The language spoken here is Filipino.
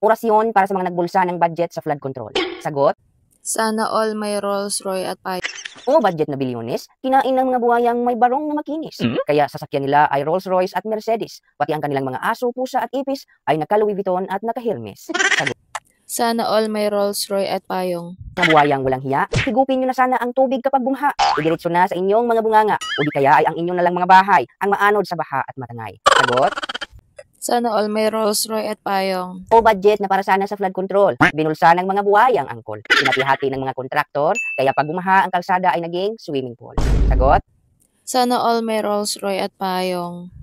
Orasyon para sa mga nagbulsa ng budget sa flood control. Sagot? Sana all may Rolls Royce at payong. O budget na bilyones, kinain ng mga buhayang may barong na makinis. Kaya sasakyan nila ay Rolls Royce at Mercedes. Pati ang kanilang mga aso, pusa at ipis ay naka-Louis Vuitton at naka-Hermes. Sagot? Sana all may Rolls Royce at payong. Mga buhayang walang hiya, higupin nyo na sana ang tubig kapag bumha. Idiretso na sa inyong mga bunganga. O di kaya ay ang inyong nalang mga bahay ang maanod sa baha at matangay. Sagot? Sana all may Rolls Royce at payong. O budget na para sana sa flood control. Binulsa ng mga buhayang angkol. Pinatihati ng mga kontraktor, kaya pag bumaha ang kalsada ay naging swimming pool. Sagot? Sana all may Rolls Royce at payong.